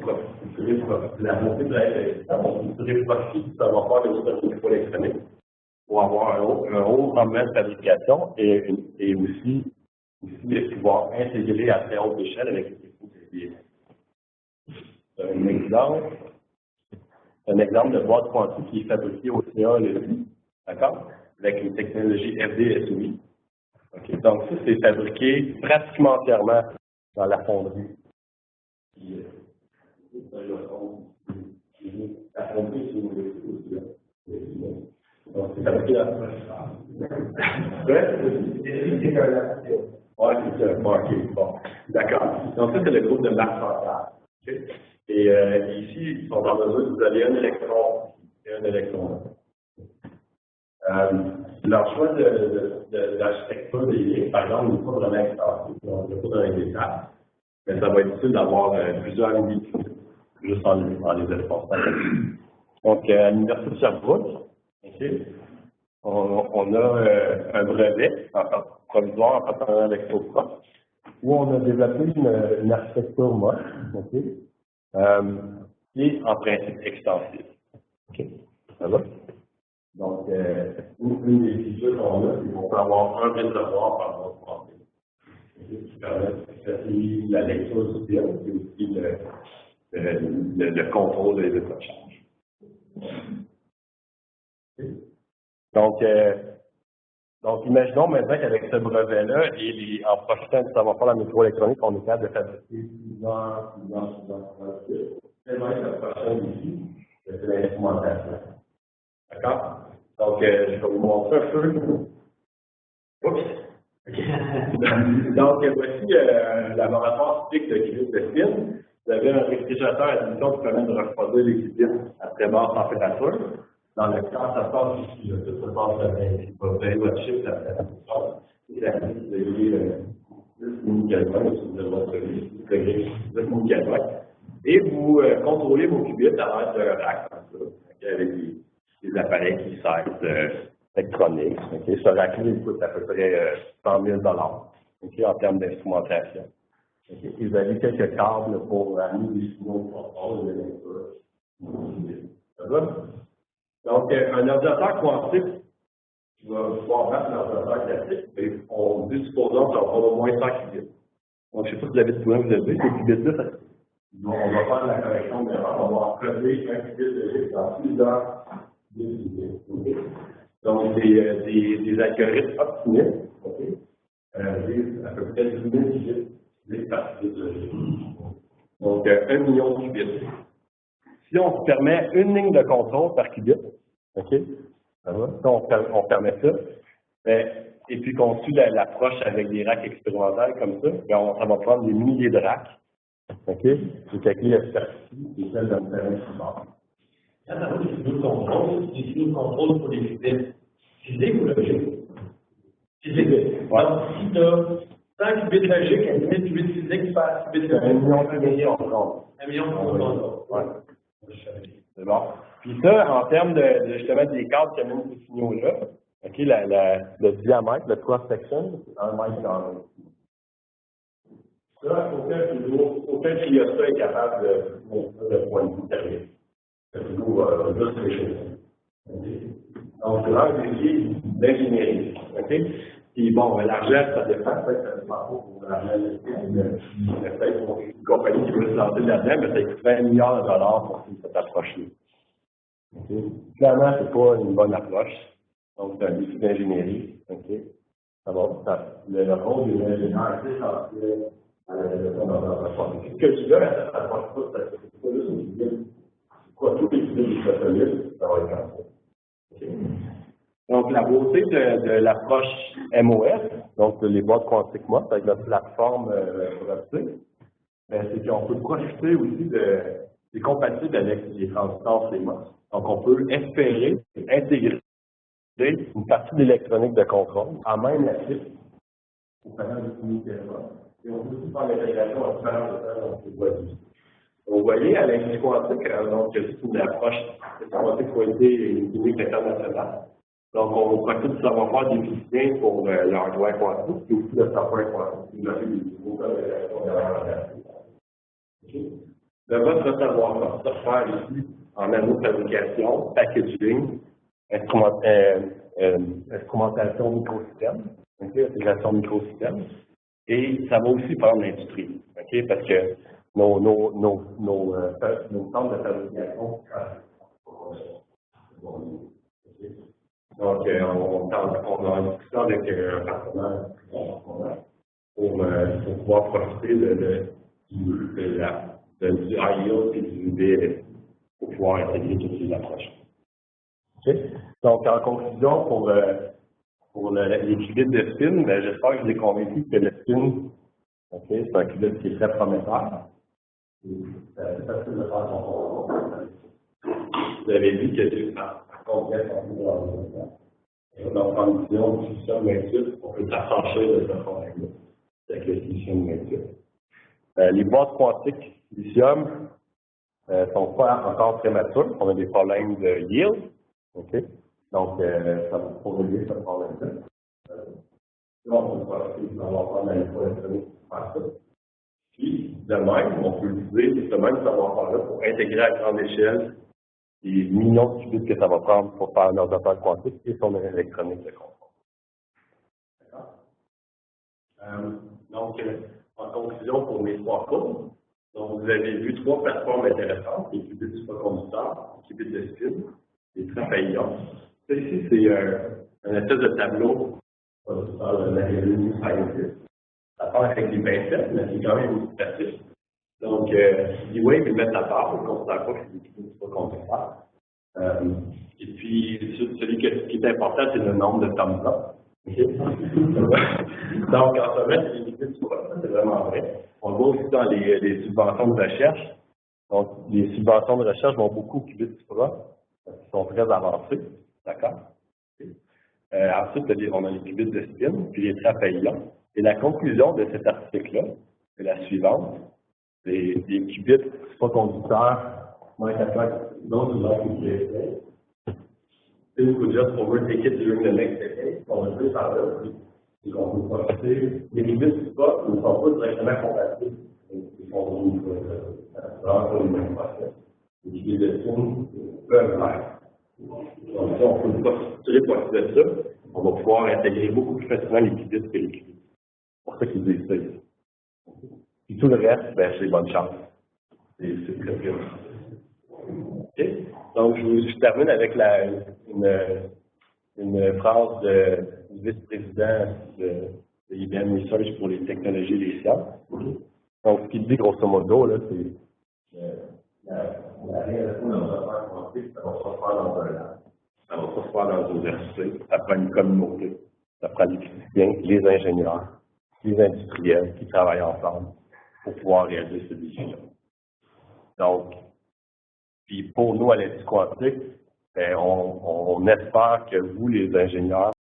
la montée de profit du savoir-faire de l'automobile électronique pour avoir un haut rendement de fabrication et aussi pouvoir intégrer à très haute échelle avec les techniques. Un exemple de boîte quantique qui est fabriquée au CA LESI, d'accord? Avec une technologie FD-SOI. Okay. Donc, ça, c'est fabriqué pratiquement entièrement dans la fonderie. La fonderie, c'est donc, c'est fabriqué dans oui, c'est ça. Bon. D'accord. Donc, ça, c'est le groupe de Marc Central. Okay. Et ici, ils sont en mesure de vous donner un électron et un électron. Leur choix de l'architecture des lignes, par exemple, n'est pas vraiment extensif, on ne peut pas donner des détails, mais ça va être utile d'avoir plusieurs unités juste en les espaces. Donc, à l'Université de Sherbrooke, okay, on a un brevet provisoire en partenariat avec Sopra, où on a développé une architecture MOS, okay, qui est en principe extensif. Okay. Ça va? Donc, une des features qu'on a, c'est qu'on peut avoir un réservoir par boîte quantique. Ce qui permet de faciliter la lecture du film et aussi le contrôle des états de charge. Donc, imaginons maintenant qu'avec ce brevet-là, et en profitant du savoir-faire de la microélectronique, on est capable de fabriquer plusieurs. C'est la prochaine ici, c'est l'instrumentation. D'accord? Donc, je vais vous montrer un peu. Oups! Donc, voici un laboratoire typique de crise de spin. Vous avez un réfrigérateur à admission qui permet de refroidir les liquides à très basse température. Dans le cas, ça passe ici, tout se passe bien. Vous avez votre chiffre à la température. Et la limite, vous avez 10 microvolts sur votre degré, 10 microvolts. Et vous contrôlez vos qubits à l'aide d'un rack, comme ça, avec des appareils qui servent électroniques. Okay. Ce rack-là, il coûte à peu près 100 000 okay, en termes d'instrumentation. Okay. Vous avez quelques câbles pour amener des signaux de contrôle de lecture. Ça va? Donc, un ordinateur quantique qui va pouvoir battre l'ordinateur classique, mais on dit supposons que ça va prendre au moins 100 qubits. Donc, je ne sais pas si vous avez de quoi vous avez, ces qubits-là, on va faire la correction d'erreur, on va encoder un qubit de chiffre dans plusieurs qubits. Donc, des algorithmes optimistes, okay, à peu près 10 000 qubits par qubit de chiffre. Donc, 1 million de qubits. Si on se permet une ligne de contrôle par qubit, OK? Ça va? On permet ça. Et puis qu'on suit l'approche avec des racks expérimentales comme ça, ça va prendre des milliers de racks. OK? J'ai calculé la superficie et celle d'un terrain support. Quand on a des signaux de contrôle, c'est des signaux de contrôle pour les qubits physiques ou logiques? Physique. Ouais. Donc, si tu as 100 qubits logiques, à 1000 qubits physiques par qubit logique. 1 million de contrôle. 1 million de contrôle. Ouais. C'est bon. Puis ça, en termes de justement des câbles qui amènent ces signaux-là, OK, le diamètre, le cross-section, c'est 1 mètre carré. Ça, aucun cryostat est capable de montrer le point de vue thermique. C'est toujours juste les choses. Donc, c'est un défi d'ingénierie. OK? Puis bon, l'argent, ça dépend, ça dépend pas pour l'argent. Peut-être pour une compagnie qui veut se lancer là-dedans, mais ça coûte 20 milliards de dollars pour cette approche-là. Okay. Clairement, c'est pas une bonne approche. Donc, c'est un défi d'ingénierie. Okay. Le rôle des ingénieurs est essentiel à la développement de l'entreprise. Ce que je veux à cette approche-là, c'est pas juste une idée. C'est quoi, tous les idées du satellite, ça va être comme ça. Okay. Donc, la beauté de l'approche MOS, donc les boîtes quantiques MOS, avec notre plateforme robotique, c'est qu'on peut profiter aussi c'est compatible avec les transistors CMOS. Donc, on peut espérer intégrer une partie de l'électronique de contrôle en même la chip au panel de communication. Et on peut aussi faire l'intégration en différents états dans ces boîtes. Donc, vous voyez, à l'industrie quantique, donc, c'est une approche de quantique qualité et une clinique internationale. Donc, on profite du savoir-faire des physiciens pour le hardware quantique et aussi le software quantique. Vous avez des nouveaux cas d'intégration derrière. De votre savoir-faire ici en nanofabrication, packaging, instrumentation microsystème, intégration microsystème, et ça va aussi prendre l'industrie, parce que nos centres de fabrication. Donc, on a une discussion avec un partenaire pour pouvoir profiter du IEO et du BLS pour pouvoir intégrer toutes ces approches. Okay. Donc, en conclusion, pour les qubits de spin, j'espère que je vous ai convaincu que le spin, c'est un qubit qui est très prometteur. C'est assez facile de faire son contrôle. Vous avez vu que c'est à combien donc, en vision du silicium 28, on peut s'affranchir de ce problème-là avec le silicium 28. Les boîtes quantiques silicium sont pas encore très matures. On a des problèmes de yield. Okay. Donc, ça va pour régler ce problème-là. Là, on peut profiter du savoir-faire de l'électroélectronique pour faire ça. Puis, de même, on peut utiliser ce même savoir-faire-là pour intégrer à grande échelle les millions de qubits que ça va prendre pour faire un ordinateur quantique et son électronique de contrôle. D'accord? Donc, en conclusion pour mes 3 cours, donc vous avez vu 3 plateformes intéressantes, les qubits superconducteurs, les qubits de spin, les trapéions. Ici, c'est un espèce de tableau par le Marie-Louise Scientist. Ça part avec des pincettes, mais c'est quand même facile. Donc, D-Wave, ils mettent à part, on ne considère pas que c'est des qubits superconducteurs. Et puis, celui qui est important, c'est le nombre de thumbs up. Okay. Donc, en ce moment, les qubits superconducteurs, c'est vraiment vrai. On voit aussi dans les subventions de recherche. Donc, les subventions de recherche vont beaucoup aux qubits supra, parce qu'ils sont très avancés. D'accord? Ensuite, on a les qubits de spin, puis les trapéions. Et la conclusion de cet article-là, c'est la suivante. Les qubits superconducteurs, don't like to play. This could just overtake it during the next decade. On va plus par là, c'est qu'on peut profiter. Les qubits supra ne sont pas directement compatibles. Ils sont pour les mêmes process. Les qubits de spin peuvent l'être. Donc, si on peut profiter de ça, on va pouvoir intégrer beaucoup plus facilement les qubits que les qubits. C'est pour ça qu'ils disent ça ici. Puis tout le reste, c'est bonne chance. C'est très bien. Okay. Donc, je termine avec une phrase du vice-président de IBM Research pour les technologies et les sciences. Donc, ce qu'il dit grosso modo, là, c'est la réalisation d'un affaire quantique, ça va pas se faire dans un lab. Ça va pas se faire dans une université. Ça prend une communauté. Ça prend les physiciens, les ingénieurs, les industriels qui travaillent ensemble pour pouvoir réaliser ce défi-là. Donc, puis pour nous, à l'Institut quantique, on espère que vous, les ingénieurs,